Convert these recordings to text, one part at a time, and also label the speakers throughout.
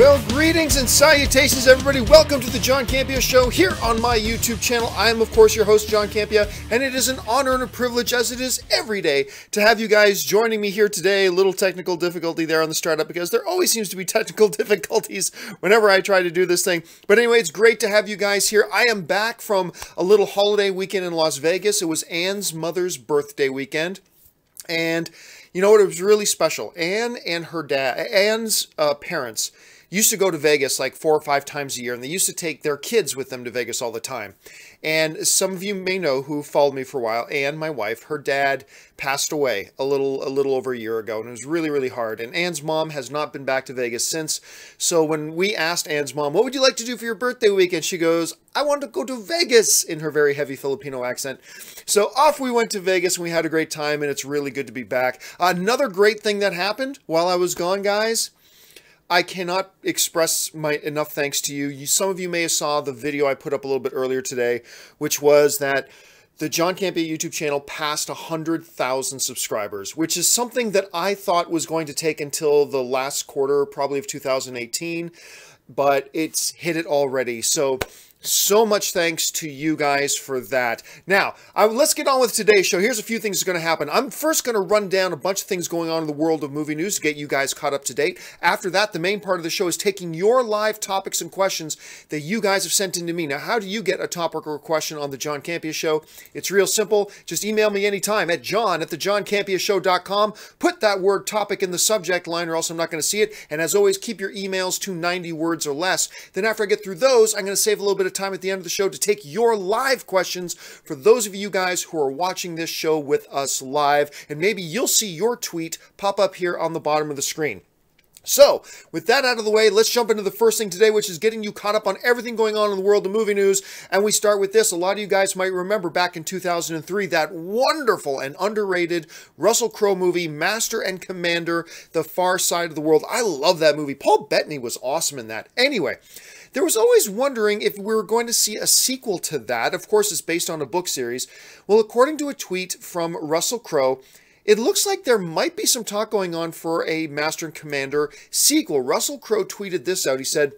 Speaker 1: Well, greetings and salutations, everybody. Welcome to the John Campea Show here on my YouTube channel. I am, of course, your host, John Campea, and it is an honor and a privilege, as it is every day, to have you guys joining me here today. A little technical difficulty there on the startup because there always seems to be technical difficulties whenever I try to do this thing. But anyway, it's great to have you guys here. I am back from a little holiday weekend in Las Vegas. It was Anne's mother's birthday weekend, and you know what? It was really special. Anne and her dad, Anne's parents, used to go to Vegas like 4 or 5 times a year, and they used to take their kids with them to Vegas all the time. And some of you may know who followed me for a while, Anne, my wife, her dad passed away a little over a year ago, and it was really, really hard. And Anne's mom has not been back to Vegas since. So when we asked Anne's mom, what would you like to do for your birthday weekend? She goes, I want to go to Vegas, in her very heavy Filipino accent. So off we went to Vegas, and we had a great time, and it's really good to be back. Another great thing that happened while I was gone, guys, I cannot express my enough thanks to you. Some of you may have saw the video I put up a little bit earlier today, which was that the John Campea YouTube channel passed 100,000 subscribers, which is something that I thought was going to take until the last quarter, probably of 2018, but it's hit it already. So much thanks to you guys for that. Now, let's get on with today's show. Here's a few things that's going to happen. I'm first going to run down a bunch of things going on in the world of movie news to get you guys caught up to date. After that, the main part of the show is taking your live topics and questions that you guys have sent in to me. Now, how do you get a topic or a question on the John Campea Show? It's real simple. Just email me anytime at john@thejohncampeashow.com. Put that word topic in the subject line or else I'm not going to see it. And as always, keep your emails to 90 words or less. Then after I get through those, I'm going to save a little bit of time at the end of the show to take your live questions for those of you guys who are watching this show with us live, and maybe you'll see your tweet pop up here on the bottom of the screen. So, with that out of the way, let's jump into the first thing today, which is getting you caught up on everything going on in the world of movie news. And we start with this. A lot of you guys might remember back in 2003, that wonderful and underrated Russell Crowe movie, Master and Commander, The Far Side of the World. I love that movie. Paul Bettany was awesome in that. Anyway, there was always wondering if we were going to see a sequel to that. Of course, it's based on a book series. Well, according to a tweet from Russell Crowe, it looks like there might be some talk going on for a Master and Commander sequel. Russell Crowe tweeted this out. He said,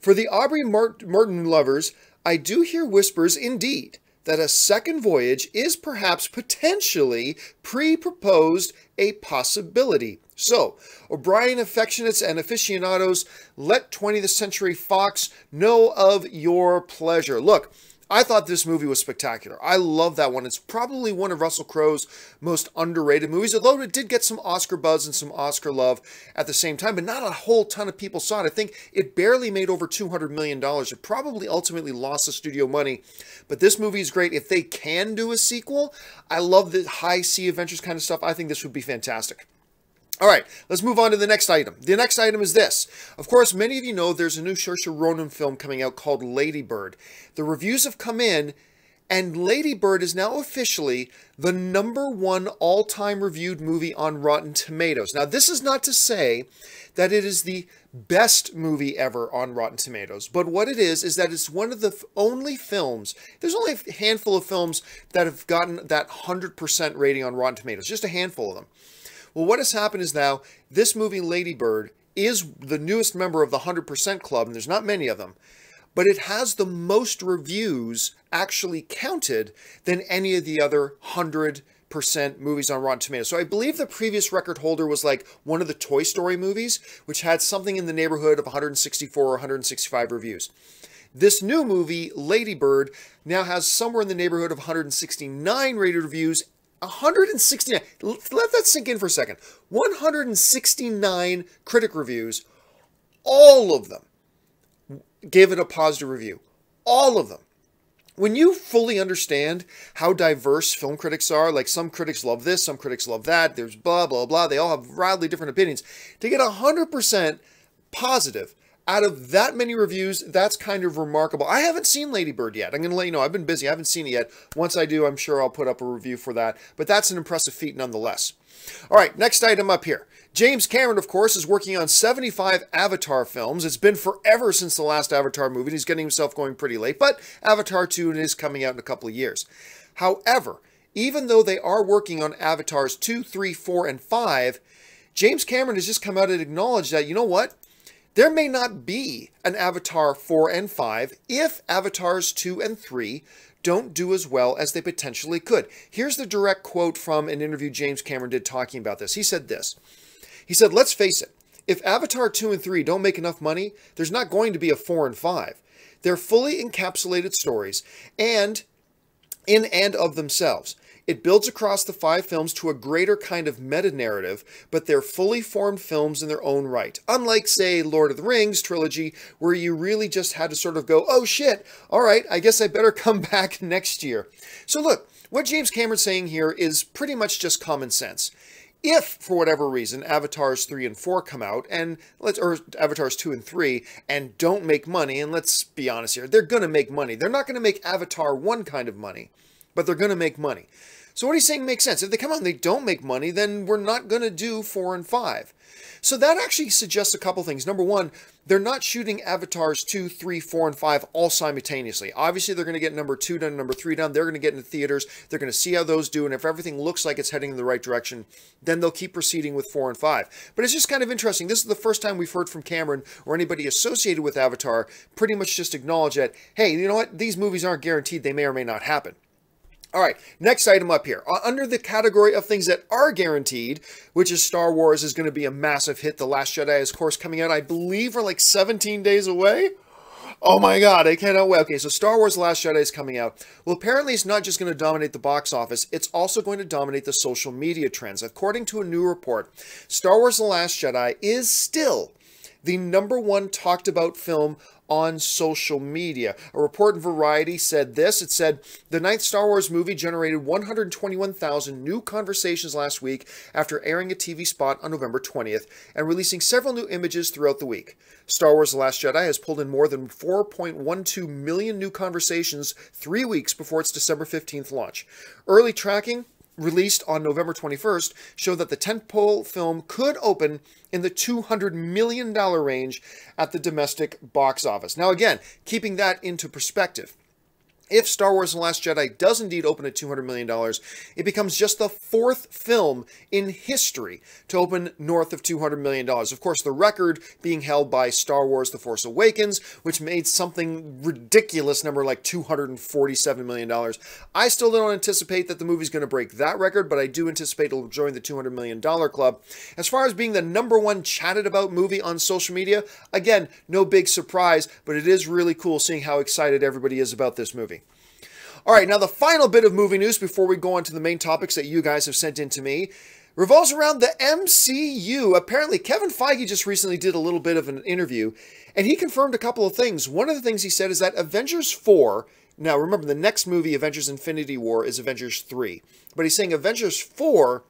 Speaker 1: for the Aubrey Martin lovers, I do hear whispers indeed that a second voyage is perhaps potentially pre-proposed a possibility. So, O'Brien affectionates and aficionados, let 20th Century Fox know of your pleasure. Look, I thought this movie was spectacular. I love that one. It's probably one of Russell Crowe's most underrated movies, although it did get some Oscar buzz and some Oscar love at the same time, but not a whole ton of people saw it. I think it barely made over $200 million. It probably ultimately lost the studio money, but this movie is great. If they can do a sequel, I love the high sea adventures kind of stuff. I think this would be fantastic. All right, let's move on to the next item. The next item is this. Of course, many of you know there's a new Saoirse Ronan film coming out called Lady Bird. The reviews have come in, and Lady Bird is now officially the #1 all-time reviewed movie on Rotten Tomatoes. Now, this is not to say that it is the best movie ever on Rotten Tomatoes, but what it is that it's one of the only films, there's only a handful of films that have gotten that 100% rating on Rotten Tomatoes, just a handful of them. Well, what has happened is now, this movie, Lady Bird, is the newest member of the 100% Club, and there's not many of them, but it has the most reviews actually counted than any of the other 100% movies on Rotten Tomatoes. So I believe the previous record holder was like one of the Toy Story movies, which had something in the neighborhood of 164 or 165 reviews. This new movie, Lady Bird, now has somewhere in the neighborhood of 169 rated reviews. 169, let that sink in for a second. 169 critic reviews, all of them gave it a positive review. All of them. When you fully understand how diverse film critics are, like some critics love this, some critics love that, there's blah, blah, blah, they all have wildly different opinions. To get 100% positive out of that many reviews, that's kind of remarkable. I haven't seen Lady Bird yet. I'm going to let you know, I've been busy. I haven't seen it yet. Once I do, I'm sure I'll put up a review for that. But that's an impressive feat nonetheless. All right, next item up here. James Cameron, of course, is working on 75 Avatar films. It's been forever since the last Avatar movie. He's getting himself going pretty late, but Avatar 2 is coming out in a couple of years. However, even though they are working on Avatars 2, 3, 4, and 5, James Cameron has just come out and acknowledged that, you know what? there may not be an Avatar 4 and 5 if Avatars 2 and 3 don't do as well as they potentially could. Here's the direct quote from an interview James Cameron did talking about this. He said this. He said, let's face it, if Avatar 2 and 3 don't make enough money, there's not going to be a 4 and 5. They're fully encapsulated stories and in and of themselves. It builds across the 5 films to a greater kind of meta-narrative, but they're fully formed films in their own right. Unlike, say, Lord of the Rings trilogy, where you really just had to sort of go, oh shit, all right, I guess I better come back next year. So look, what James Cameron's saying here is pretty much just common sense. If, for whatever reason, Avatars 3 and 4 come out, or Avatars 2 and 3, and don't make money, and let's be honest here, they're going to make money. They're not going to make Avatar 1 kind of money, but they're going to make money. So what he's saying makes sense. If they come out and they don't make money, then we're not going to do 4 and 5. So that actually suggests a couple things. Number one, they're not shooting Avatars 2, 3, 4, and 5 all simultaneously. Obviously, they're going to get number 2 done, number 3 done. They're going to get into theaters. They're going to see how those do. And if everything looks like it's heading in the right direction, then they'll keep proceeding with 4 and 5. But it's just kind of interesting. This is the first time we've heard from Cameron or anybody associated with Avatar pretty much just acknowledge that, hey, you know what? These movies aren't guaranteed. They may or may not happen. All right, next item up here. Under the category of things that are guaranteed, which is Star Wars is going to be a massive hit. The Last Jedi is, of course, coming out, I believe, are like 17 days away. Oh my god, I cannot wait. Okay, so Star Wars The Last Jedi is coming out. Well, apparently it's not just going to dominate the box office, it's also going to dominate the social media trends. According to a new report, Star Wars The Last Jedi is still the #1 talked about film on social media. A report in Variety said this. It said, the 9th Star Wars movie generated 121,000 new conversations last week after airing a TV spot on November 20th and releasing several new images throughout the week. Star Wars The Last Jedi has pulled in more than 4.12 million new conversations 3 weeks before its December 15th launch. Early tracking released on November 21st, showed that the tentpole film could open in the $200 million range at the domestic box office. Now again, keeping that into perspective, if Star Wars The Last Jedi does indeed open at $200 million, it becomes just the 4th film in history to open north of $200 million. Of course, the record being held by Star Wars The Force Awakens, which made something ridiculous number like $247 million. I still don't anticipate that the movie's going to break that record, but I do anticipate it'll join the $200 million club. As far as being the #1 chatted about movie on social media, again, no big surprise, but it is really cool seeing how excited everybody is about this movie. All right, now the final bit of movie news before we go on to the main topics that you guys have sent in to me revolves around the MCU. Apparently, Kevin Feige just recently did a little bit of an interview, and he confirmed a couple of things. One of the things he said is that Avengers 4, now remember the next movie, Avengers Infinity War, is Avengers 3. But he's saying Avengers 4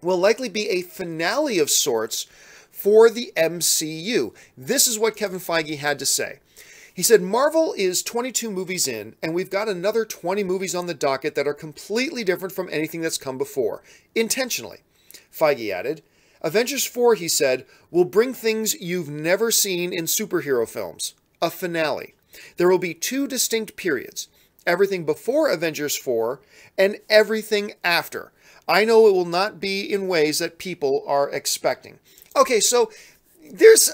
Speaker 1: will likely be a finale of sorts for the MCU. This is what Kevin Feige had to say. He said, Marvel is 22 movies in, and we've got another 20 movies on the docket that are completely different from anything that's come before. Intentionally. Feige added, Avengers 4, he said, will bring things you've never seen in superhero films. A finale. There will be 2 distinct periods. Everything before Avengers 4 and everything after. I know it will not be in ways that people are expecting. Okay, so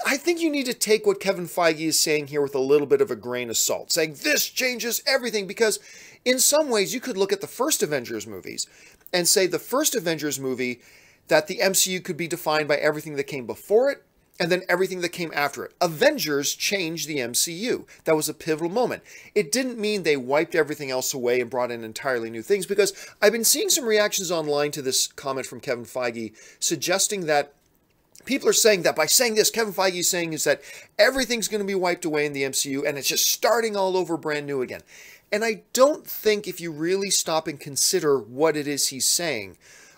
Speaker 1: I think you need to take what Kevin Feige is saying here with a little bit of a grain of salt, saying this changes everything, because in some ways you could look at the first Avengers movies and say the first Avengers movie that the MCU could be defined by everything that came before it and then everything that came after it. Avengers changed the MCU. That was a pivotal moment. It didn't mean they wiped everything else away and brought in entirely new things, because I've been seeing some reactions online to this comment from Kevin Feige suggesting that people are saying that by saying this, Kevin Feige is saying is that everything's going to be wiped away in the MCU and it's just starting all over brand new again. And I don't think if you really stop and consider what it is he's saying,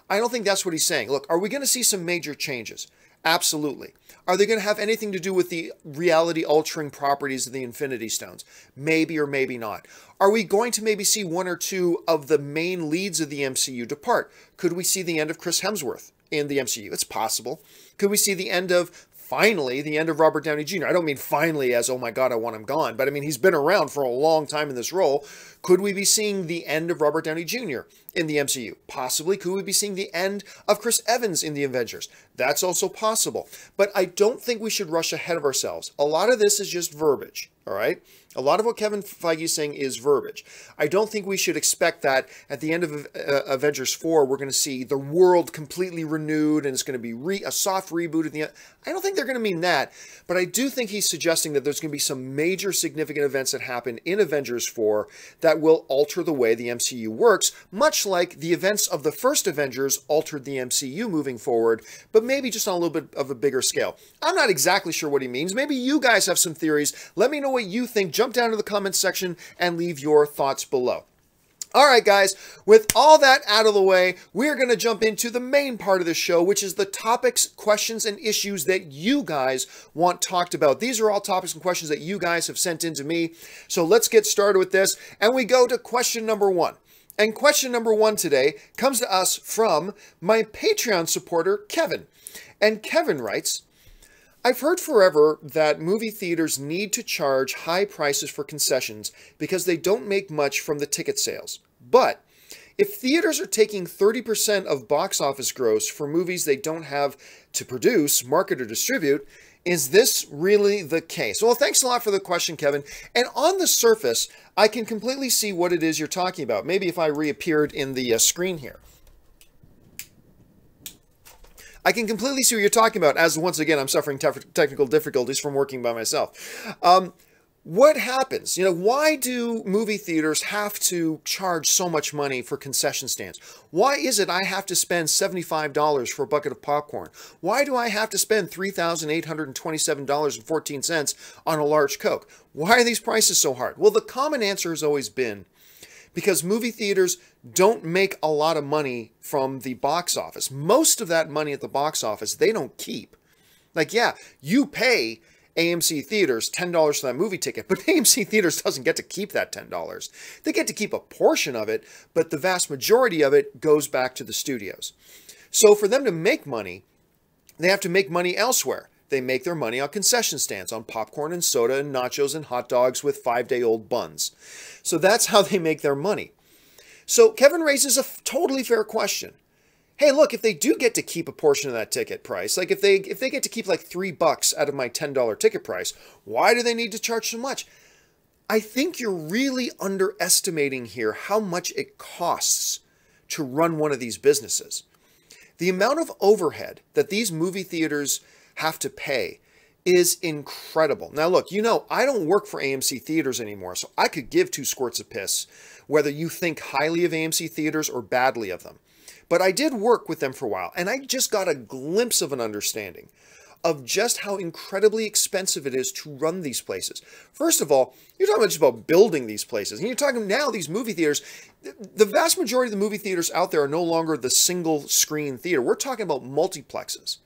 Speaker 1: I don't think that's what he's saying. Look, are we going to see some major changes? Absolutely. Are they going to have anything to do with the reality-altering properties of the Infinity Stones? Maybe or maybe not. Are we going to maybe see 1 or 2 of the main leads of the MCU depart? Could we see the end of Chris Hemsworth in the MCU? It's possible. Could we see the end of finally the end of Robert Downey Jr. I don't mean finally as, oh my God, I want him gone, but I mean, he's been around for a long time in this role. Could we be seeing the end of Robert Downey Jr. in the MCU? Possibly. Could we be seeing the end of Chris Evans in the Avengers? That's also possible. But I don't think we should rush ahead of ourselves. A lot of this is just verbiage, all right? A lot of what Kevin Feige is saying is verbiage. I don't think we should expect that at the end of Avengers 4, we're going to see the world completely renewed and it's going to be a soft reboot at the end. I don't think they're going to mean that, but I do think he's suggesting that there's going to be some major significant events that happen in Avengers 4 that will alter the way the MCU works, much like the events of the first Avengers altered the MCU moving forward, but maybe just on a little bit of a bigger scale. I'm not exactly sure what he means. Maybe you guys have some theories. Let me know what you think. Jump down to the comments section and leave your thoughts below. All right, guys, with all that out of the way, we're going to jump into the main part of the show, which is the topics, questions, and issues that you guys want talked about. These are all topics and questions that you guys have sent in to me. So let's get started with this, and we go to question number 1. And question number 1 today comes to us from my Patreon supporter, Kevin. And Kevin writes, I've heard forever that movie theaters need to charge high prices for concessions because they don't make much from the ticket sales. But if theaters are taking 30% of box office gross for movies they don't have to produce, market, or distribute, is this really the case? Well, thanks a lot for the question, Kevin. And on the surface, I can completely see what it is you're talking about. Maybe if I reappeared in the screen here. I can completely see what you're talking about, as once again, I'm suffering technical difficulties from working by myself. What happens? Why do movie theaters have to charge so much money for concession stands? Why is it I have to spend $75 for a bucket of popcorn? Why do I have to spend $3,827.14 on a large Coke? Why are these prices so hard? Well, the common answer has always been because movie theaters don't make a lot of money from the box office. Most of that money at the box office, they don't keep. Like, yeah, you pay AMC Theaters $10 for that movie ticket, but AMC Theaters doesn't get to keep that $10. They get to keep a portion of it, but the vast majority of it goes back to the studios. So for them to make money, they have to make money elsewhere. They make their money on concession stands, on popcorn and soda and nachos and hot dogs with 5-day-old buns. So that's how they make their money. So Kevin raises a totally fair question. Hey, look, if they do get to keep a portion of that ticket price, like if they get to keep like $3 out of my $10 ticket price, why do they need to charge so much? I think you're really underestimating here how much it costs to run one of these businesses. The amount of overhead that these movie theaters have to pay is incredible. Now look, I don't work for AMC Theaters anymore, so I could give 2 squirts of piss whether you think highly of AMC Theaters or badly of them. But I did work with them for a while, and I just got a glimpse of an understanding of just how incredibly expensive it is to run these places. First of all, you're talking just about building these places. And you're talking now, these movie theaters, the vast majority of the movie theaters out there are no longer the single screen theater. We're talking about multiplexes.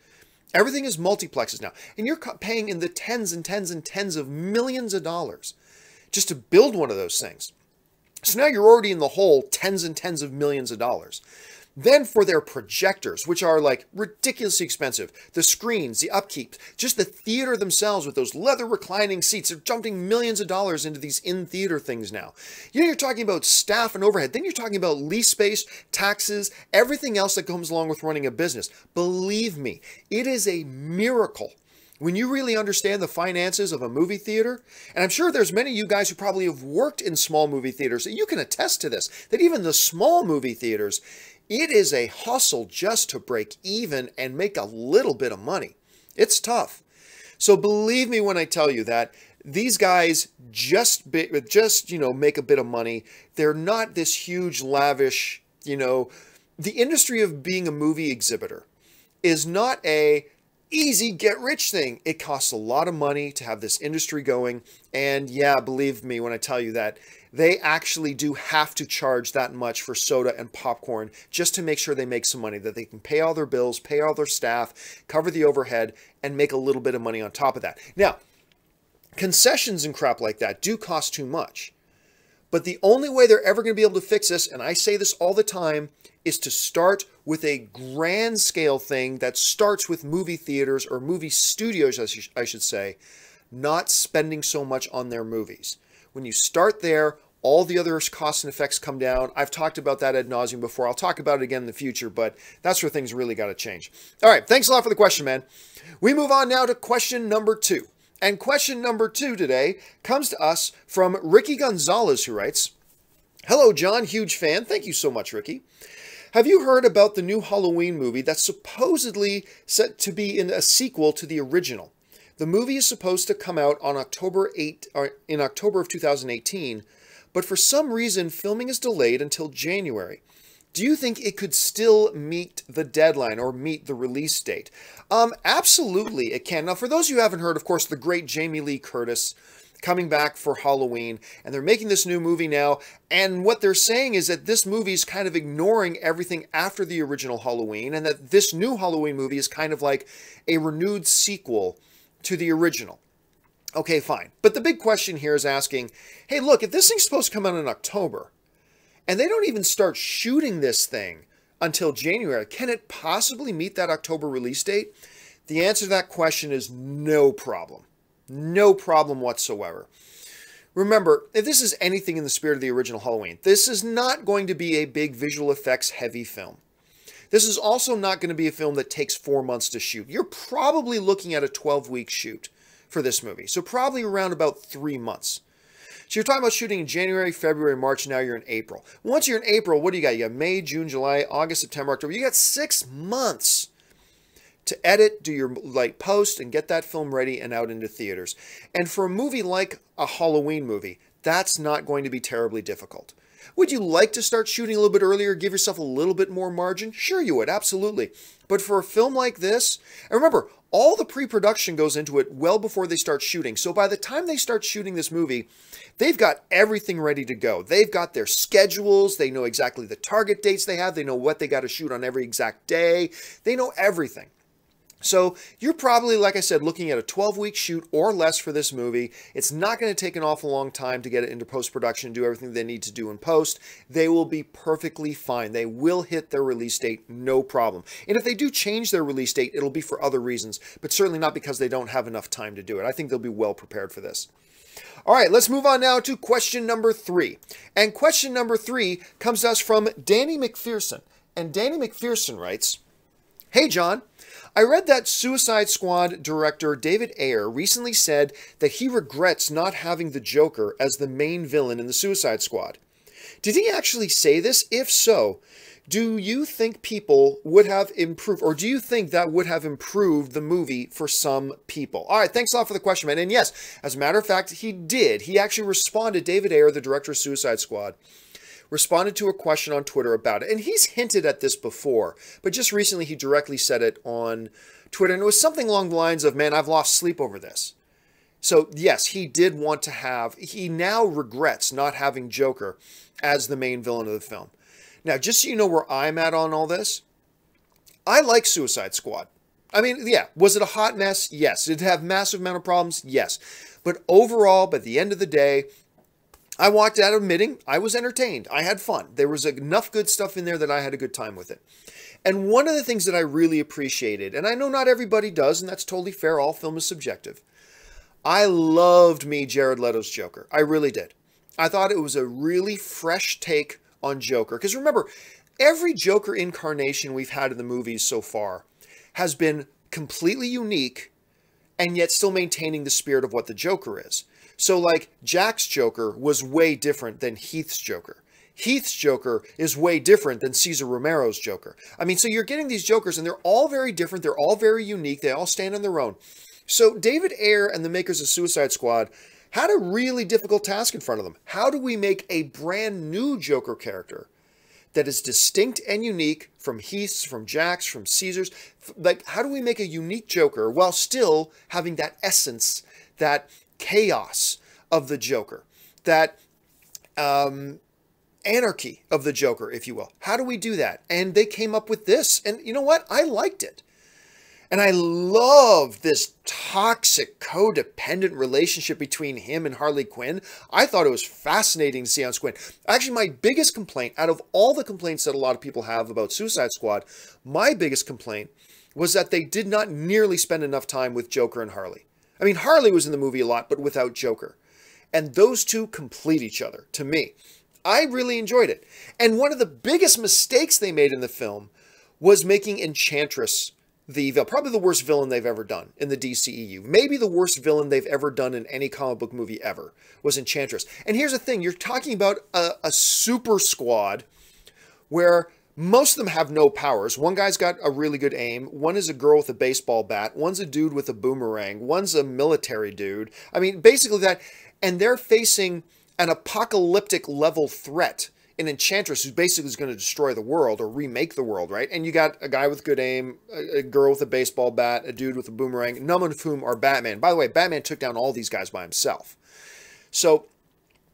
Speaker 1: Everything is multiplexes now. And you're paying in the tens and tens and tens of millions of dollars just to build one of those things. So now you're already in the hole tens and tens of millions of dollars. Then for their projectors, which are like ridiculously expensive, the screens, the upkeep, just the theater themselves with those leather reclining seats, they're jumping millions of dollars into these in-theater things now. You're talking about staff and overhead. Then you're talking about lease space, taxes, everything else that comes along with running a business. Believe me, it is a miracle when you really understand the finances of a movie theater. And I'm sure there's many of you guys who probably have worked in small movie theaters, that you can attest to this, that even the small movie theaters, it is a hustle just to break even and make a little bit of money. It's tough. So believe me when I tell you that these guys just make a bit of money. They're not this huge, lavish, the industry of being a movie exhibitor is not a easy get rich thing. It costs a lot of money to have this industry going. And yeah, believe me when I tell you that they actually do have to charge that much for soda and popcorn just to make sure they make some money, that they can pay all their bills, pay all their staff, cover the overhead, and make a little bit of money on top of that. Now, concessions and crap like that do cost too much. But the only way they're ever going to be able to fix this, and I say this all the time, is to start with a grand scale thing that starts with movie theaters or movie studios, I should say, not spending so much on their movies. When you start there, all the other costs and effects come down. I've talked about that ad nauseum before. I'll talk about it again in the future, but that's where things really got to change. All right, thanks a lot for the question, man. We move on now to question number 2. And question number 2 today comes to us from Ricky Gonzalez, who writes, "Hello, John, huge fan." Thank you so much, Ricky. "Have you heard about the new Halloween movie that's supposedly set to be in a sequel to the original? The movie is supposed to come out on October of 2018, but for some reason, filming is delayed until January. Do you think it could still meet the deadline or meet the release date?" Absolutely, it can. Now, for those of you who haven't heard, of course, the great Jamie Lee Curtis coming back for Halloween, and they're making this new movie now, and what they're saying is that this movie is kind of ignoring everything after the original Halloween, and that this new Halloween movie is kind of like a renewed sequel to the original. Okay, fine. But the big question here is asking, hey, look, if this thing's supposed to come out in October, and they don't even start shooting this thing until January, can it possibly meet that October release date? The answer to that question is no problem. No problem whatsoever. Remember, if this is anything in the spirit of the original Halloween, this is not going to be a big visual effects heavy film. This is also not going to be a film that takes 4 months to shoot. You're probably looking at a 12-week shoot for this movie. So probably around about 3 months. So you're talking about shooting in January, February, March, now you're in April. Once you're in April, what do you got? You got May, June, July, August, September, October. You got 6 months to edit, do your post, and get that film ready and out into theaters. And for a movie like a Halloween movie, that's not going to be terribly difficult. Would you like to start shooting a little bit earlier, give yourself a little bit more margin? Sure you would, absolutely. But for a film like this, and remember, all the pre-production goes into it well before they start shooting. So by the time they start shooting this movie, they've got everything ready to go. They've got their schedules. They know exactly the target dates they have. They know what they got to shoot on every exact day. They know everything. So you're probably, like I said, looking at a 12-week shoot or less for this movie. It's not going to take an awful long time to get it into post-production and do everything they need to do in post. They will be perfectly fine. They will hit their release date, no problem. And if they do change their release date, it'll be for other reasons, but certainly not because they don't have enough time to do it. I think they'll be well prepared for this. All right, let's move on now to question number 3. And question number 3 comes to us from Danny McFearson. And Danny McFearson writes, "Hey, John. I read that Suicide Squad director David Ayer recently said that he regrets not having the Joker as the main villain in the Suicide Squad. Did he actually say this? If so, do you think people would have improved, or do you think that would have improved the movie for some people?" All right, thanks a lot for the question, man. And yes, as a matter of fact, he did. He actually responded, David Ayer, the director of Suicide Squad, responded to a question on Twitter about it. And he's hinted at this before, but just recently he directly said it on Twitter. And it was something along the lines of, man, I've lost sleep over this. So yes, he did want to have, he now regrets not having Joker as the main villain of the film. Now, just so you know where I'm at on all this, I like Suicide Squad. I mean, yeah, was it a hot mess? Yes. Did it have massive amount of problems? Yes. But overall, by the end of the day, I walked out admitting I was entertained. I had fun. There was enough good stuff in there that I had a good time with it. And one of the things that I really appreciated, and I know not everybody does, and that's totally fair, all film is subjective. I loved Jared Leto's Joker. I really did. I thought it was a really fresh take on Joker. Because remember, every Joker incarnation we've had in the movies so far has been completely unique and yet still maintaining the spirit of what the Joker is. So like Jack's Joker was way different than Heath's Joker. Heath's Joker is way different than Cesar Romero's Joker. I mean, so you're getting these Jokers and they're all very different. They're all very unique. They all stand on their own. So David Ayer and the makers of Suicide Squad had a really difficult task in front of them. How do we make a brand new Joker character that is distinct and unique from Heath's, from Jack's, from Caesar's? Like, how do we make a unique Joker while still having that essence, that chaos of the Joker, that anarchy of the Joker, if you will? How do we do that? And they came up with this. And you know what? I liked it. And I love this toxic, codependent relationship between him and Harley Quinn. I thought it was fascinating to see on screen. Actually, my biggest complaint, out of all the complaints that a lot of people have about Suicide Squad, my biggest complaint was that they did not nearly spend enough time with Joker and Harley. I mean, Harley was in the movie a lot, but without Joker. And those two complete each other, to me. I really enjoyed it. And one of the biggest mistakes they made in the film was making Enchantress probably the worst villain they've ever done in the DCEU. Maybe the worst villain they've ever done in any comic book movie ever was Enchantress. And here's the thing. You're talking about a super squad where most of them have no powers. One guy's got a really good aim. One is a girl with a baseball bat. One's a dude with a boomerang. One's a military dude. I mean, basically that. And they're facing an apocalyptic level threat. An Enchantress who basically is going to destroy the world or remake the world, right? And you got a guy with good aim, a girl with a baseball bat, a dude with a boomerang, none of whom are Batman. By the way, Batman took down all these guys by himself. So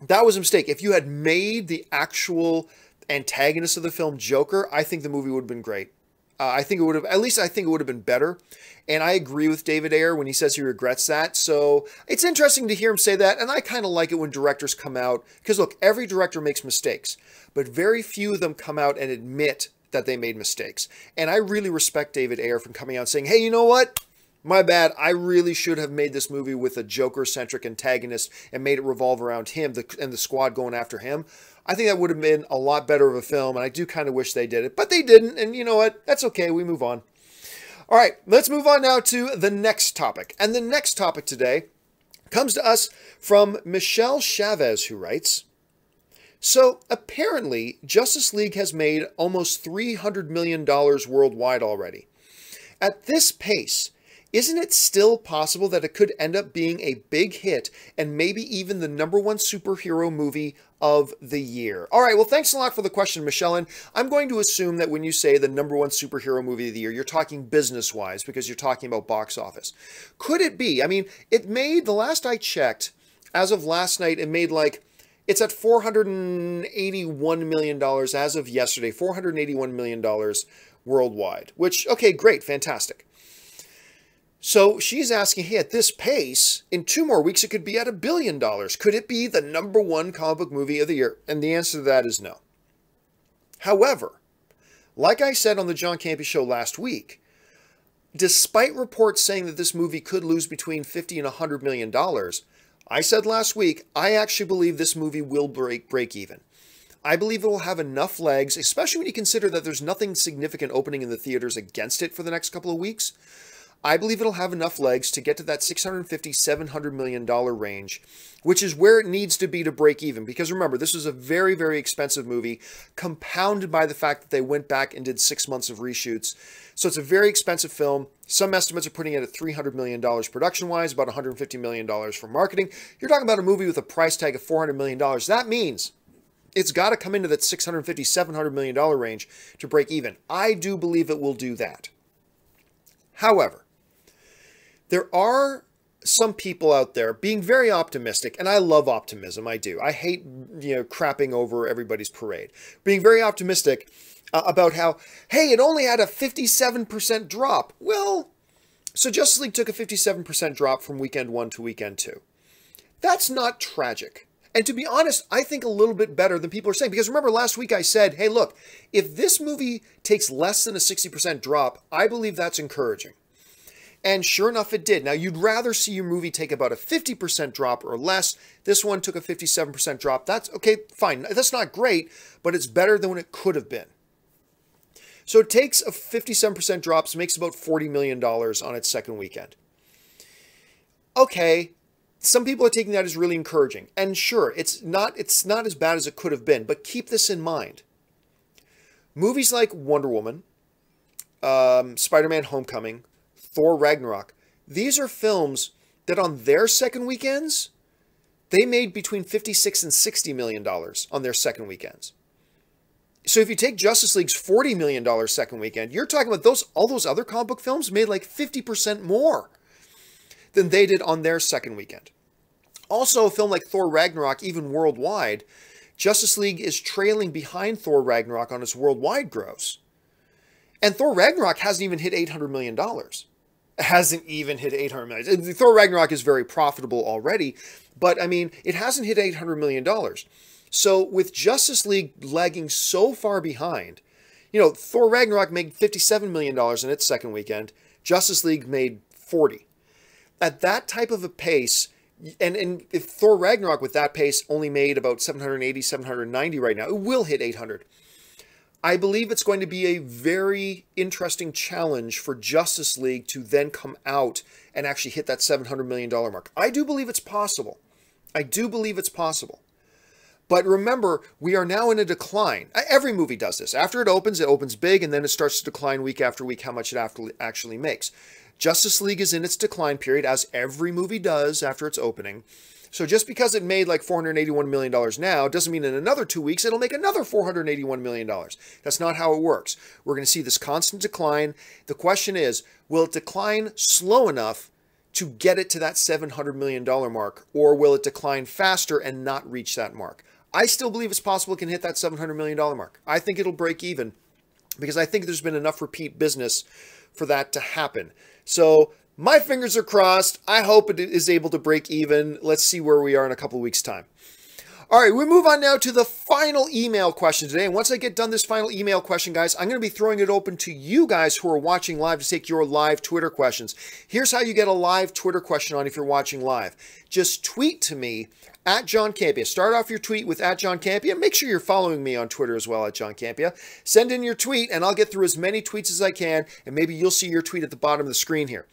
Speaker 1: that was a mistake. If you had made the actual antagonist of the film Joker, I think the movie would have been great. I think it would have, at least I think it would have been better. And I agree with David Ayer when he says he regrets that. So it's interesting to hear him say that. And I kind of like it when directors come out. Because look, every director makes mistakes. But very few of them come out and admit that they made mistakes. And I really respect David Ayer for coming out and saying, hey, you know what? My bad. I really should have made this movie with a Joker-centric antagonist and made it revolve around him and the squad going after him. I think that would have been a lot better of a film, and I do kind of wish they did it. But they didn't, and you know what? That's okay. We move on. All right, let's move on now to the next topic. And the next topic today comes to us from Michelle Chavez, who writes, so apparently Justice League has made almost $300 million worldwide already. At this pace, isn't it still possible that it could end up being a big hit and maybe even the #1 superhero movie of the year? All right, well, thanks a lot for the question, Michelle. And I'm going to assume that when you say the #1 superhero movie of the year, you're talking business-wise because you're talking about box office. Could it be? I mean, it made, the last I checked, as of last night, it made it's at $481 million as of yesterday, $481 million worldwide, which, okay, great, fantastic. So she's asking, hey, at this pace, in 2 more weeks, it could be at $1 billion. Could it be the #1 comic book movie of the year? And the answer to that is no. However, like I said on the John Campea Show last week, despite reports saying that this movie could lose between $50 and $100 million, I said last week, I actually believe this movie will break even. I believe it will have enough legs, especially when you consider that there's nothing significant opening in the theaters against it for the next couple of weeks. I believe it'll have enough legs to get to that $650, $700 million range, which is where it needs to be to break even. Because remember, this is a very, very expensive movie, compounded by the fact that they went back and did 6 months of reshoots. So it's a very expensive film. Some estimates are putting it at $300 million production-wise, about $150 million for marketing. You're talking about a movie with a price tag of $400 million. That means it's got to come into that $650, $700 million range to break even. I do believe it will do that. However, there are some people out there being very optimistic, and I love optimism, I do. I hate, crapping over everybody's parade. Being very optimistic about how, hey, it only had a 57% drop. Well, so Justice League took a 57% drop from weekend 1 to weekend 2. That's not tragic. And to be honest, I think a little bit better than people are saying. Because remember last week I said, hey, look, if this movie takes less than a 60% drop, I believe that's encouraging. And sure enough, it did. Now, you'd rather see your movie take about a 50% drop or less. This one took a 57% drop. That's okay, fine. That's not great, but it's better than what it could have been. So it takes a 57% drop, so makes about $40 million on its second weekend. Okay, some people are taking that as really encouraging. And sure, it's not as bad as it could have been, but keep this in mind. Movies like Wonder Woman, Spider-Man Homecoming, Thor Ragnarok, these are films that on their second weekends, they made between $56 and $60 million on their second weekends. So if you take Justice League's $40 million second weekend, you're talking about all those other comic book films made like 50% more than they did on their second weekend. Also, a film like Thor Ragnarok, even worldwide, Justice League is trailing behind Thor Ragnarok on its worldwide gross. And Thor Ragnarok hasn't even hit $800 million. hasn't even hit 800 million. Thor Ragnarok is very profitable already, but I mean, it hasn't hit $800 million. So with Justice League lagging so far behind, you know, Thor Ragnarok made $57 million in its second weekend. Justice League made 40. At that type of a pace, and if Thor Ragnarok with that pace only made about 780, 790 right now, it will hit 800. I believe it's going to be a very interesting challenge for Justice League to then come out and actually hit that $700 million mark. I do believe it's possible. I do believe it's possible. But remember, we are now in a decline. Every movie does this. After it opens big, and then it starts to decline week after week how much it actually makes. Justice League is in its decline period, as every movie does after its opening. So just because it made like $481 million now doesn't mean in another 2 weeks it'll make another $481 million. That's not how it works. We're going to see this constant decline. The question is, will it decline slow enough to get it to that $700 million mark, or will it decline faster and not reach that mark? I still believe it's possible it can hit that $700 million mark. I think it'll break even because I think there's been enough repeat business for that to happen. So my fingers are crossed. I hope it is able to break even. Let's see where we are in a couple of weeks' time. All right, we move on now to the final email question today. And once I get done this final email question, guys, I'm going to be throwing it open to you guys who are watching live to take your live Twitter questions. Here's how you get a live Twitter question on if you're watching live. Just tweet to me at John Campea. Start off your tweet with at John Campea. Make sure you're following me on Twitter as well at John Campea. Send in your tweet, and I'll get through as many tweets as I can, and maybe you'll see your tweet at the bottom of the screen here.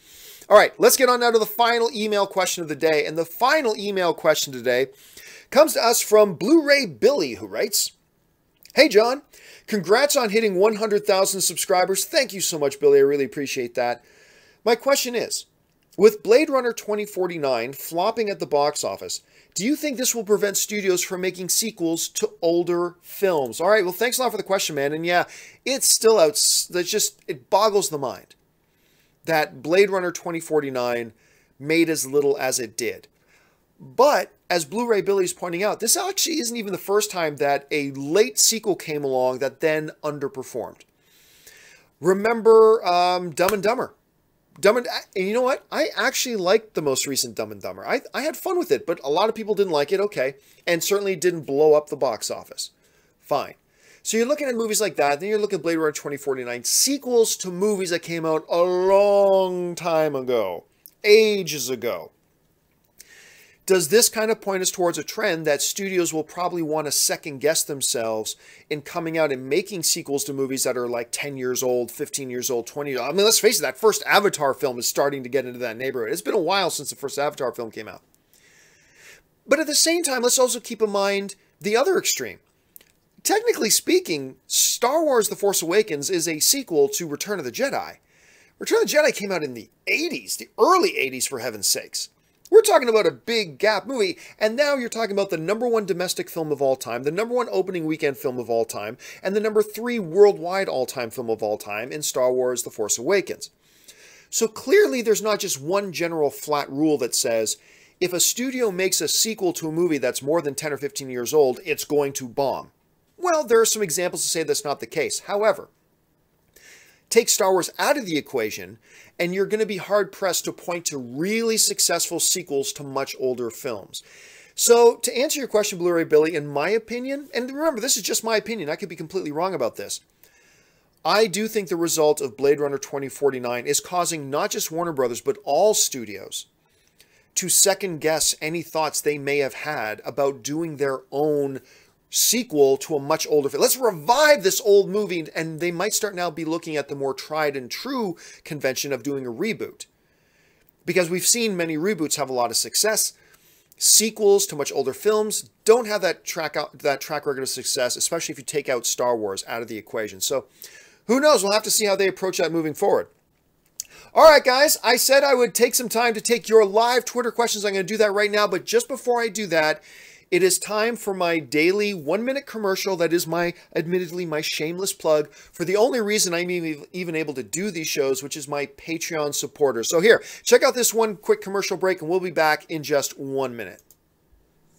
Speaker 1: All right, let's get on now to the final email question of the day. And the final email question today comes to us from Blu-Ray Billy, who writes, "Hey, John, congrats on hitting 100,000 subscribers. Thank you so much, Billy. I really appreciate that. My question is, with Blade Runner 2049 flopping at the box office, do you think this will prevent studios from making sequels to older films?" All right, well, thanks a lot for the question, man. And yeah, it's still out. It boggles the mind that Blade Runner 2049 made as little as it did. But as Blu-ray Billy is pointing out, this actually isn't even the first time that a late sequel came along that then underperformed. Remember Dumb and Dumber. And you know what? I actually liked the most recent Dumb and Dumber. I had fun with it, but a lot of people didn't like it. Okay. And certainly didn't blow up the box office. Fine. So you're looking at movies like that. Then you're looking at Blade Runner 2049. Sequels to movies that came out a long time ago. Ages ago. Does this kind of point us towards a trend that studios will probably want to second guess themselves in coming out and making sequels to movies that are like 10 years old, 15 years old, 20 years old? I mean, let's face it, that first Avatar film is starting to get into that neighborhood. It's been a while since the first Avatar film came out. But at the same time, let's also keep in mind the other extreme. Technically speaking, Star Wars The Force Awakens is a sequel to Return of the Jedi. Return of the Jedi came out in the 80s, the early 80s for heaven's sakes. We're talking about a big gap movie, and now you're talking about the #1 domestic film of all time, the #1 opening weekend film of all time, and the #3 worldwide all-time film of all time in Star Wars The Force Awakens. So clearly there's not just one general flat rule that says, if a studio makes a sequel to a movie that's more than 10 or 15 years old, it's going to bomb. Well, there are some examples to say that's not the case. However, take Star Wars out of the equation, and you're going to be hard-pressed to point to really successful sequels to much older films. So, to answer your question, Blu-ray Billy, in my opinion, and remember, this is just my opinion, I could be completely wrong about this, I do think the result of Blade Runner 2049 is causing not just Warner Brothers, but all studios to second-guess any thoughts they may have had about doing their own sequel to a much older film. Let's revive this old movie, and they might start now be looking at the more tried and true convention of doing a reboot. Because we've seen many reboots have a lot of success. Sequels to much older films don't have that track record of success, especially if you take out Star Wars out of the equation. So who knows? We'll have to see how they approach that moving forward. All right, guys, I said I would take some time to take your live Twitter questions. I'm going to do that right now, but just before I do that, it is time for my daily 1-minute commercial. That is admittedly my shameless plug for the only reason I'm even able to do these shows, which is my Patreon supporters. So here, check out this one quick commercial break, and we'll be back in just 1 minute.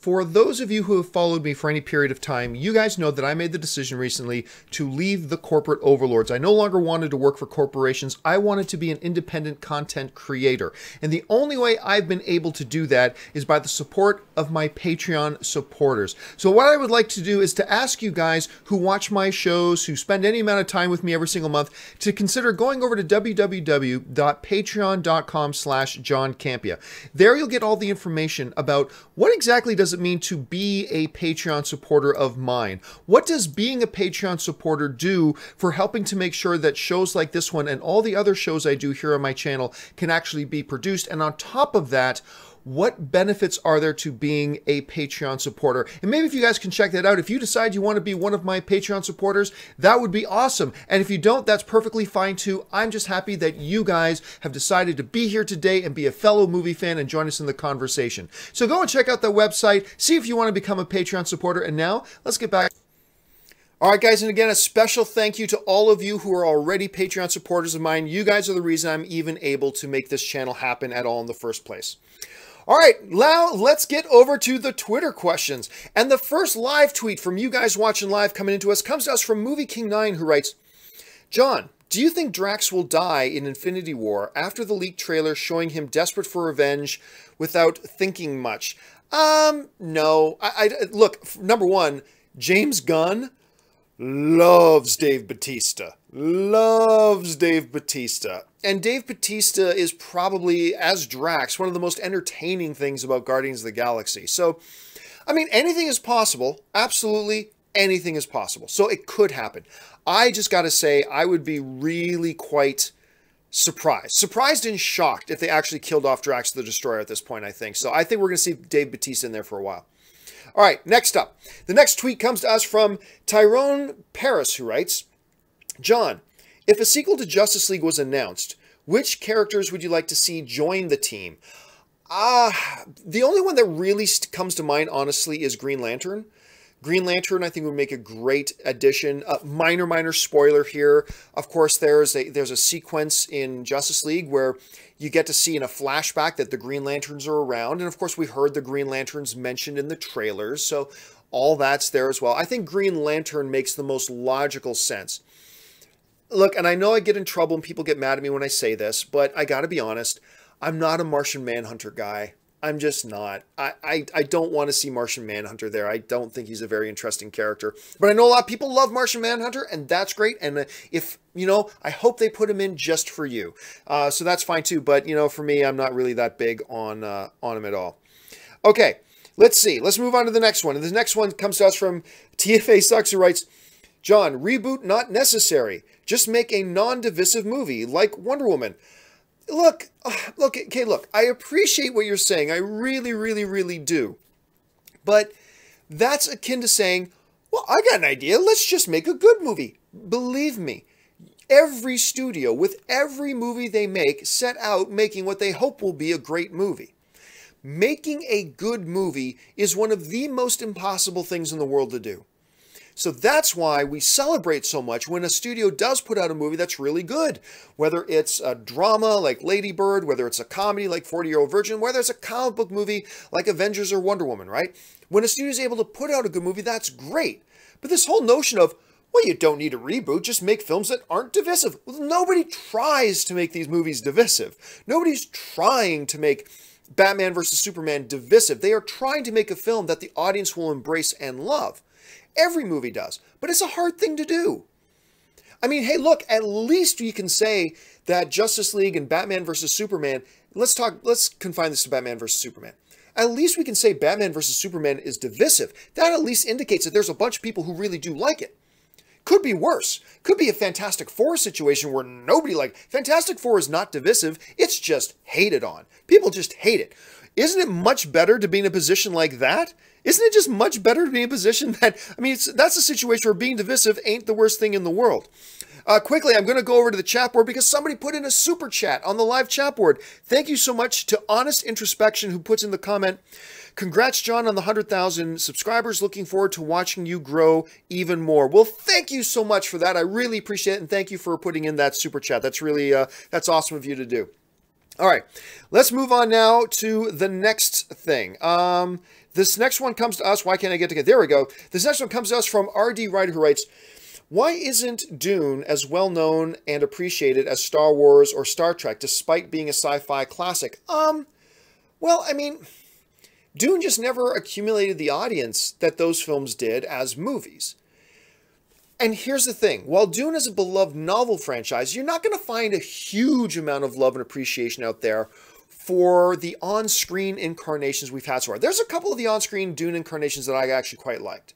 Speaker 1: For those of you who have followed me for any period of time, you guys know that I made the decision recently to leave the corporate overlords. I no longer wanted to work for corporations. I wanted to be an independent content creator. And the only way I've been able to do that is by the support of my Patreon supporters. So what I would like to do is to ask you guys who watch my shows, who spend any amount of time with me every single month, to consider going over to www.patreon.com/John Campea. There you'll get all the information about what exactly does it mean to be a Patreon supporter of mine? What does being a Patreon supporter do for helping to make sure that shows like this one and all the other shows I do here on my channel can actually be produced? And on top of that, what benefits are there to being a Patreon supporter? And maybe if you guys can check that out, if you decide you want to be one of my Patreon supporters, that would be awesome. And if you don't, that's perfectly fine too. I'm just happy that you guys have decided to be here today and be a fellow movie fan and join us in the conversation. So go and check out the website, see if you want to become a Patreon supporter. And now let's get back. All right, guys, and again, a special thank you to all of you who are already Patreon supporters of mine. You guys are the reason I'm even able to make this channel happen at all in the first place. All right, now let's get over to the Twitter questions. And the first live tweet from you guys watching live coming into us comes to us from Movie King 9, who writes, John, do you think Drax will die in Infinity War after the leaked trailer showing him desperate for revenge without thinking much? No. Look, number one, James Gunn loves Dave Bautista. Loves Dave Bautista. And Dave Bautista is probably, as Drax, one of the most entertaining things about Guardians of the Galaxy. So, I mean, anything is possible. Absolutely anything is possible. So it could happen. I just got to say, I would be really quite surprised. Surprised and shocked if they actually killed off Drax the Destroyer at this point, I think. So I think we're going to see Dave Bautista in there for a while. All right, next up. The next tweet comes to us from Tyrone Paris, who writes, John, if a sequel to Justice League was announced, which characters would you like to see join the team? The only one that really comes to mind, honestly, is Green Lantern. Green Lantern, I think, would make a great addition. Minor spoiler here. Of course, there's a sequence in Justice League where you get to see in a flashback that the Green Lanterns are around. And of course, we heard the Green Lanterns mentioned in the trailers. So all that's there as well. I think Green Lantern makes the most logical sense. Look, and I know I get in trouble and people get mad at me when I say this, but I got to be honest. I'm not a Martian Manhunter guy. I'm just not. I don't want to see Martian Manhunter there. I don't think he's a very interesting character. But I know a lot of people love Martian Manhunter, and that's great. And if, you know, I hope they put him in just for you. So that's fine too. But, you know, for me, I'm not really that big on him at all. Okay, let's see. Let's move on to the next one. And the next one comes to us from TFA Sucks, who writes, John, reboot not necessary. Just make a non-divisive movie like Wonder Woman. Look, I appreciate what you're saying. I really do. But that's akin to saying, well, I got an idea. Let's just make a good movie. Believe me, every studio, with every movie they make, set out making what they hope will be a great movie. Making a good movie is one of the most impossible things in the world to do. So that's why we celebrate so much when a studio does put out a movie that's really good. Whether it's a drama like Lady Bird, whether it's a comedy like 40-Year-Old Virgin, whether it's a comic book movie like Avengers or Wonder Woman, right? When a studio is able to put out a good movie, that's great. But this whole notion of, well, you don't need a reboot, just make films that aren't divisive. Well, nobody tries to make these movies divisive. Nobody's trying to make Batman vs. Superman divisive. They are trying to make a film that the audience will embrace and love. Every movie does, but it's a hard thing to do. I mean, hey, look, at least you can say that Justice League and Batman vs. Superman, let's confine this to Batman vs. Superman. At least we can say Batman vs. Superman is divisive. That at least indicates that there's a bunch of people who really do like it. Could be worse. Could be a Fantastic Four situation where nobody Fantastic Four is not divisive, it's just hated on. People just hate it. Isn't it much better to be in a position like that? Isn't it just much better to be in a position that, I mean, that's a situation where being divisive ain't the worst thing in the world. Quickly, I'm going to go over to the chat board because somebody put in a super chat on the live chat board. Thank you so much to Honest Introspection, who puts in the comment, congrats, John, on the 100,000 subscribers. Looking forward to watching you grow even more. Well, thank you so much for that. I really appreciate it, and thank you for putting in that super chat. That's really, that's awesome of you to do. All right, let's move on now to the next thing. This next one comes to us. Why can't I get to it? There we go. This next one comes to us from R.D. Ryder, who writes, why isn't Dune as well known and appreciated as Star Wars or Star Trek, despite being a sci-fi classic? Well, I mean, Dune just never accumulated the audience that those films did as movies. And here's the thing. While Dune is a beloved novel franchise, you're not going to find a huge amount of love and appreciation out there for the on-screen incarnations we've had so far. There's a couple of the on-screen Dune incarnations that I actually quite liked.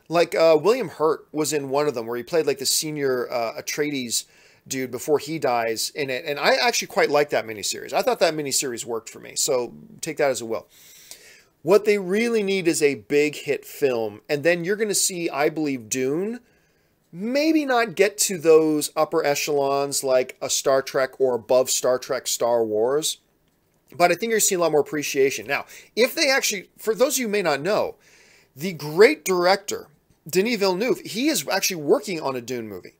Speaker 1: Like William Hurt was in one of them where he played like the senior Atreides dude before he dies in it. And I actually quite liked that miniseries. I thought that miniseries worked for me. So take that as it will. What they really need is a big hit film. And then you're going to see, I believe, Dune maybe not get to those upper echelons like a Star Trek or above Star Trek, Star Wars. But I think you're seeing a lot more appreciation. Now, if they actually, for those of you who may not know, the great director, Denis Villeneuve, he is actually working on a Dune movie.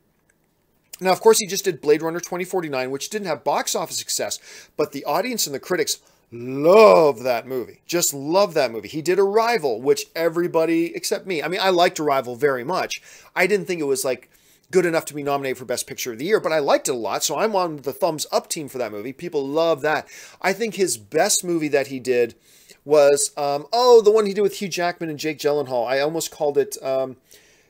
Speaker 1: Now, of course, he just did Blade Runner 2049, which didn't have box office success, but the audience and the critics love that movie. Just love that movie. He did Arrival, which everybody, except me, I mean, I liked Arrival very much. I didn't think it was, like, good enough to be nominated for Best Picture of the Year, but I liked it a lot, so I'm on the thumbs up team for that movie. People love that. I think his best movie that he did was, the one he did with Hugh Jackman and Jake Gyllenhaal. I almost called it,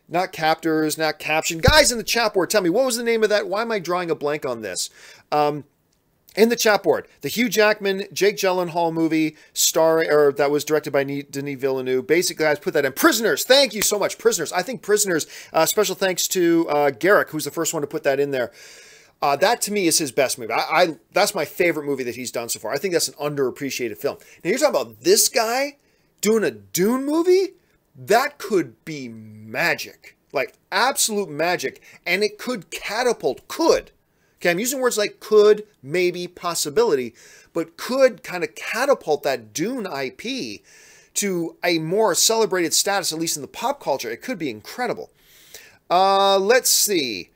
Speaker 1: not Captors, not Caption. Guys in the chat board, tell me, what was the name of that? Why am I drawing a blank on this? In the chat board, the Hugh Jackman, Jake Gyllenhaal movie, that was directed by Denis Villeneuve. Basically, I put that in. Prisoners, thank you so much. Prisoners. I think Prisoners, special thanks to Garrick, who's the first one to put that in there. That, to me, is his best movie. That's my favorite movie that he's done so far. I think that's an underappreciated film. Now, you're talking about this guy doing a Dune movie? That could be magic. Like, absolute magic. And it could catapult, okay, I'm using words like could, maybe, possibility, but could kind of catapult that Dune IP to a more celebrated status, at least in the pop culture. It could be incredible. Let's see.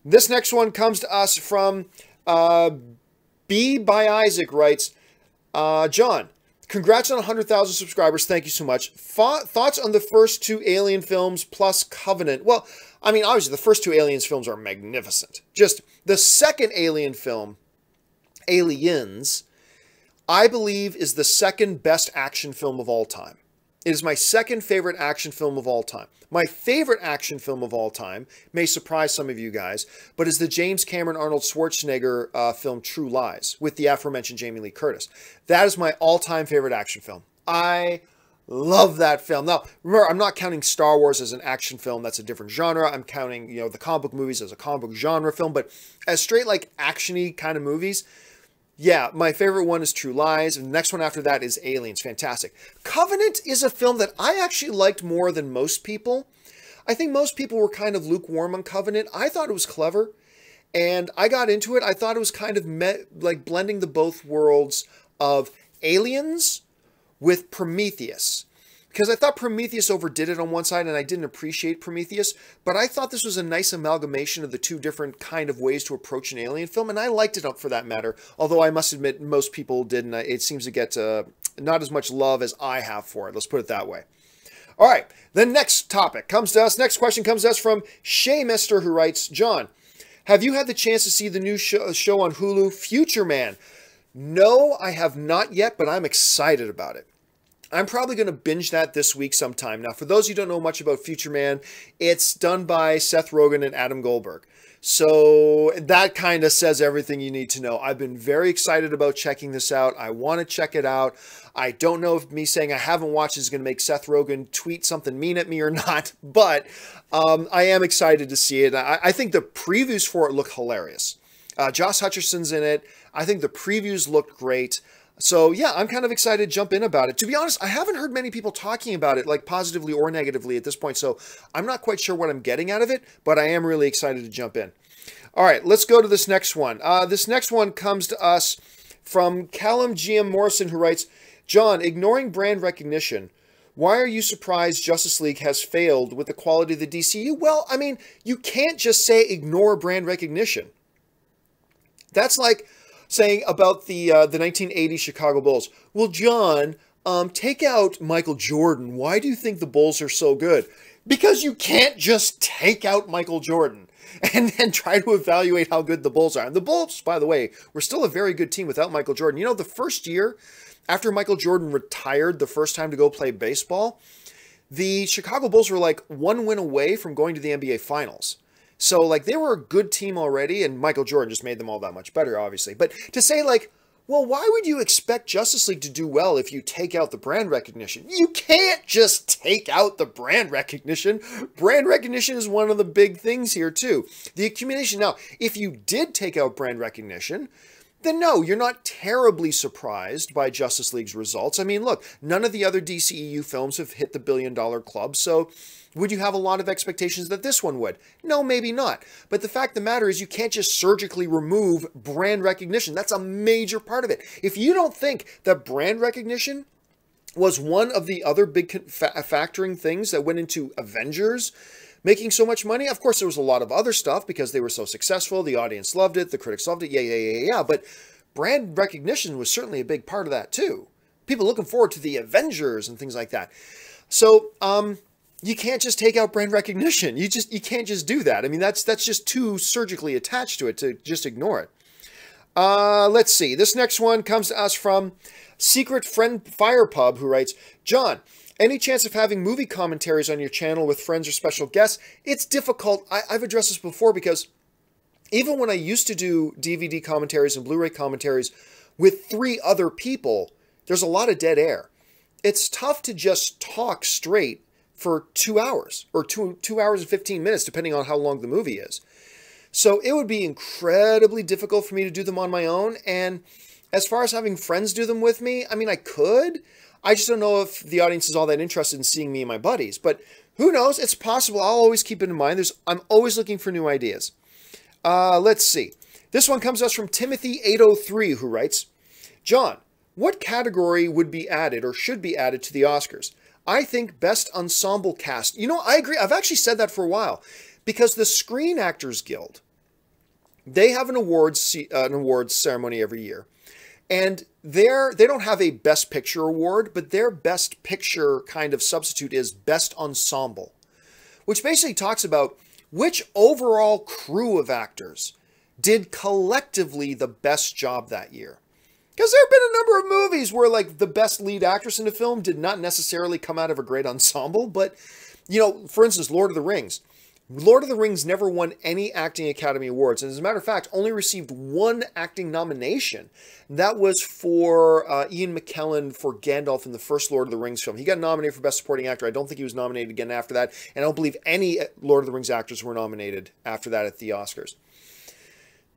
Speaker 1: This next one comes to us from B by Isaac writes, John, congrats on 100,000 subscribers. Thank you so much. Thoughts on the first two Alien films plus Covenant? Well, I mean, obviously, the first two Aliens films are magnificent. Just the second Alien film, Aliens, I believe is the second best action film of all time. It is my second favorite action film of all time. My favorite action film of all time may surprise some of you guys, but is the James Cameron Arnold Schwarzenegger film True Lies with the aforementioned Jamie Lee Curtis. That is my all-time favorite action film. I love that film. Now, remember, I'm not counting Star Wars as an action film. That's a different genre. I'm counting, the comic book movies as a comic book genre film, but as straight, like, action-y kind of movies, yeah, my favorite one is True Lies, and the next one after that is Aliens. Fantastic. Covenant is a film that I actually liked more than most people. I think most people were kind of lukewarm on Covenant. I thought it was clever, and I got into it. I thought it was kind of like blending the both worlds of Aliens with Prometheus. Because I thought Prometheus overdid it on one side, and I didn't appreciate Prometheus. But I thought this was a nice amalgamation of the two different kind of ways to approach an alien film, and I liked it for that matter. Although I must admit, most people didn't. It seems to get not as much love as I have for it. Let's put it that way. All right, the next topic comes to us. Next question comes to us from Shay Mister, who writes, John, have you had the chance to see the new show on Hulu, Future Man? No, I have not yet, but I'm excited about it. I'm probably going to binge that this week sometime. Now, for those who don't know much about Future Man, it's done by Seth Rogen and Adam Goldberg. So that kind of says everything you need to know. I've been very excited about checking this out. I want to check it out. I don't know if me saying I haven't watched is going to make Seth Rogen tweet something mean at me or not, but I am excited to see it. I think the previews for it look hilarious. Josh Hutcherson's in it. I think the previews looked great. So yeah, I'm kind of excited to jump in about it. To be honest, I haven't heard many people talking about it, like positively or negatively at this point, so I'm not quite sure what I'm getting out of it, but I am really excited to jump in. All right, let's go to this next one. This next one comes to us from Callum GM Morrison, who writes, John, ignoring brand recognition, why are you surprised Justice League has failed with the quality of the DCU? Well, I mean, you can't just say ignore brand recognition. That's like saying about the 1980 Chicago Bulls, well, John, take out Michael Jordan. Why do you think the Bulls are so good? Because you can't just take out Michael Jordan and then try to evaluate how good the Bulls are. And the Bulls, by the way, were still a very good team without Michael Jordan. You know, the first year after Michael Jordan retired the first time to go play baseball, the Chicago Bulls were like 1 win away from going to the NBA Finals. So, like, they were a good team already, and Michael Jordan just made them all that much better, obviously. But to say, like, well, why would you expect Justice League to do well if you take out the brand recognition? You can't just take out the brand recognition. Brand recognition is one of the big things here, too. The accumulation. Now, if you did take out brand recognition, then no, you're not terribly surprised by Justice League's results. I mean, look, none of the other DCEU films have hit the billion-dollar club, so would you have a lot of expectations that this one would? No, maybe not. But the fact of the matter is you can't just surgically remove brand recognition. That's a major part of it. If you don't think that brand recognition was one of the other big factoring things that went into Avengers making so much money, of course there was a lot of other stuff because they were so successful, the audience loved it, the critics loved it, yeah, but brand recognition was certainly a big part of that too. People looking forward to the Avengers and things like that. So, you can't just take out brand recognition. You can't just do that. I mean, that's just too surgically attached to it to just ignore it. Let's see. This next one comes to us from Secret Friend Fire Pub, who writes, John, any chance of having movie commentaries on your channel with friends or special guests? It's difficult. I've addressed this before because even when I used to do DVD commentaries and Blu-ray commentaries with 3 other people, there's a lot of dead air. It's tough to just talk straight for 2 hours or 2 hours and 15 minutes, depending on how long the movie is. So it would be incredibly difficult for me to do them on my own. And as far as having friends do them with me, I mean, I could. I just don't know if the audience is all that interested in seeing me and my buddies. But who knows? It's possible. I'll always keep it in mind. I'm always looking for new ideas. Let's see. This one comes to us from Timothy803, who writes, John, what category would be added or should be added to the Oscars? I think Best Ensemble Cast. You know, I agree. I've actually said that for a while. Because the Screen Actors Guild, they have an awards ceremony every year. And they don't have a Best Picture award, but their Best Picture kind of substitute is Best Ensemble, which basically talks about which overall crew of actors did collectively the best job that year. Because there have been a number of movies where, like, the best lead actress in a film did not necessarily come out of a great ensemble. But, you know, for instance, Lord of the Rings. Lord of the Rings never won any Acting Academy Awards. And as a matter of fact, only received 1 acting nomination. That was for Ian McKellen for Gandalf in the first Lord of the Rings film. He got nominated for Best Supporting Actor. I don't think he was nominated again after that. And I don't believe any Lord of the Rings actors were nominated after that at the Oscars.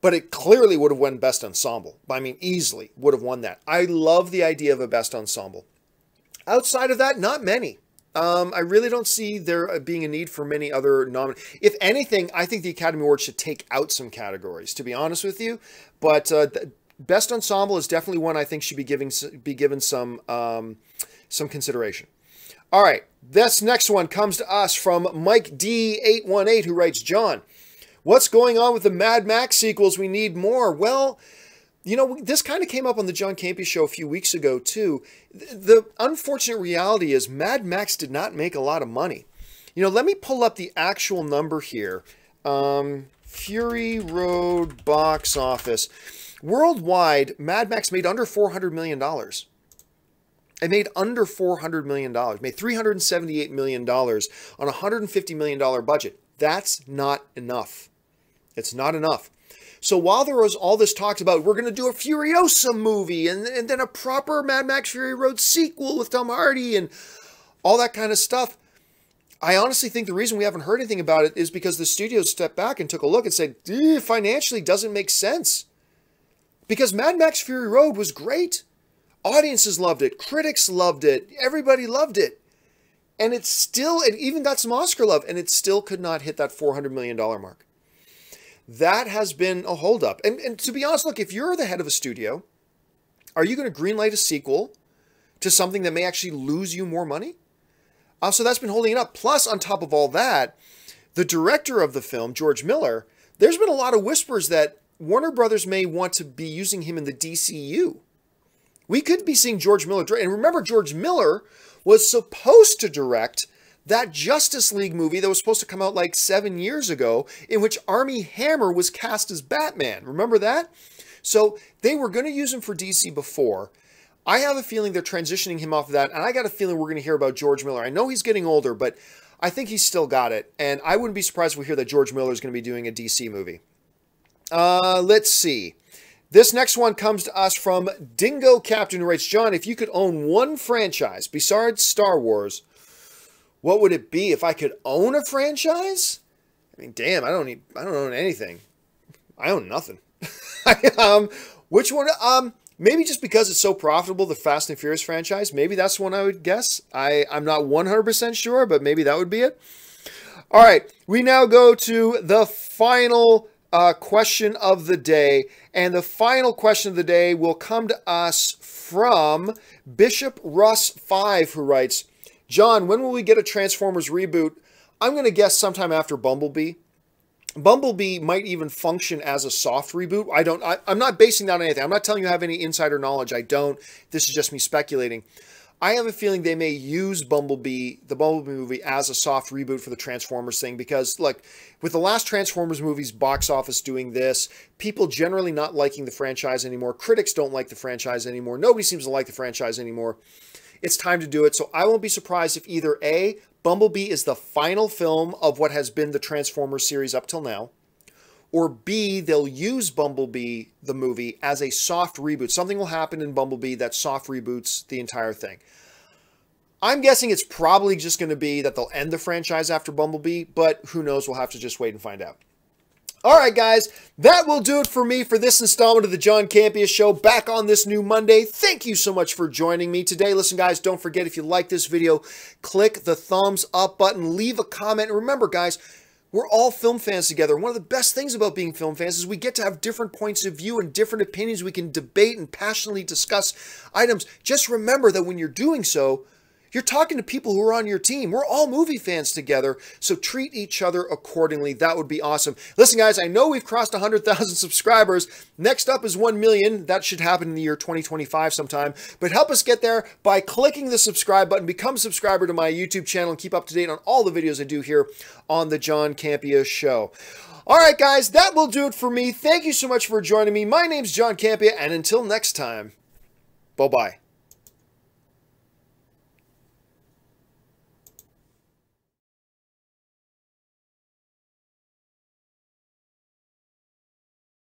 Speaker 1: But it clearly would have won Best Ensemble. I mean, easily would have won that. I love the idea of a Best Ensemble. Outside of that, not many. I really don't see there being a need for many other nominations. If anything, I think the Academy Awards should take out some categories, to be honest with you. But Best Ensemble is definitely one I think should be given some consideration. All right, this next one comes to us from Mike D818, who writes, John, what's going on with the Mad Max sequels? We need more. Well, you know, this kind of came up on the John Campea Show a few weeks ago, too. The unfortunate reality is Mad Max did not make a lot of money. You know, let me pull up the actual number here. Fury Road box office. Worldwide, Mad Max made under $400 million. It made under $400 million. It made $378 million on a $150 million budget. That's not enough. It's not enough. So while there was all this talks about we're going to do a Furiosa movie and then a proper Mad Max Fury Road sequel with Tom Hardy and all that kind of stuff, I honestly think the reason we haven't heard anything about it is because the studios stepped back and took a look and said, financially doesn't make sense. Because Mad Max Fury Road was great. Audiences loved it. Critics loved it. Everybody loved it. And it even got some Oscar love, and it still could not hit that $400 million mark. That has been a holdup. And to be honest, look, if you're the head of a studio, are you going to greenlight a sequel to something that may actually lose you more money? So that's been holding it up. Plus, on top of all that, the director of the film, George Miller, there's been a lot of whispers that Warner Brothers may want to be using him in the DCU, We could be seeing George Miller direct. And remember, George Miller was supposed to direct that Justice League movie that was supposed to come out like 7 years ago, in which Armie Hammer was cast as Batman. Remember that? So they were going to use him for DC before. I have a feeling they're transitioning him off of that, and I got a feeling we're going to hear about George Miller. I know he's getting older, but I think he's still got it, and I wouldn't be surprised if we hear that George Miller is going to be doing a DC movie. Let's see. This next one comes to us from Dingo Captain, who writes, John, if you could own one franchise besides Star Wars, what would it be? If I could own a franchise? I mean, damn, I don't own anything. I own nothing. Which one? Maybe just because it's so profitable, the Fast and Furious franchise. Maybe that's one I would guess. I'm not 100% sure, but maybe that would be it. All right, we now go to the final question of the day. And the final question of the day will come to us from Bishop Russ 5, who writes, John, when will we get a Transformers reboot? I'm going to guess sometime after Bumblebee. Bumblebee might even function as a soft reboot. I'm not basing that on anything. I'm not telling you I have any insider knowledge. I don't. This is just me speculating. I have a feeling they may use Bumblebee, the Bumblebee movie, as a soft reboot for the Transformers thing. Because, look, with the last Transformers movies, box office doing this, people generally not liking the franchise anymore. Critics don't like the franchise anymore. Nobody seems to like the franchise anymore. It's time to do it. So I won't be surprised if either A, Bumblebee is the final film of what has been the Transformers series up till now, or B, they'll use Bumblebee, the movie, as a soft reboot. Something will happen in Bumblebee that soft reboots the entire thing. I'm guessing it's probably just going to be that they'll end the franchise after Bumblebee, but who knows? We'll have to just wait and find out. All right, guys, that will do it for me for this installment of the John Campea Show, back on this new Monday. Thank you so much for joining me today. Listen, guys, don't forget, if you like this video, click the thumbs up button, leave a comment. And remember, guys, we're all film fans together. One of the best things about being film fans is we get to have different points of view and different opinions. We can debate and passionately discuss items. Just remember that when you're doing so, you're talking to people who are on your team. We're all movie fans together, so treat each other accordingly. That would be awesome. Listen, guys, I know we've crossed 100,000 subscribers. Next up is 1 million. That should happen in the year 2025 sometime. But help us get there by clicking the subscribe button. Become a subscriber to my YouTube channel and keep up to date on all the videos I do here on the John Campea Show. All right, guys, that will do it for me. Thank you so much for joining me. My name's John Campea, and until next time, bye-bye.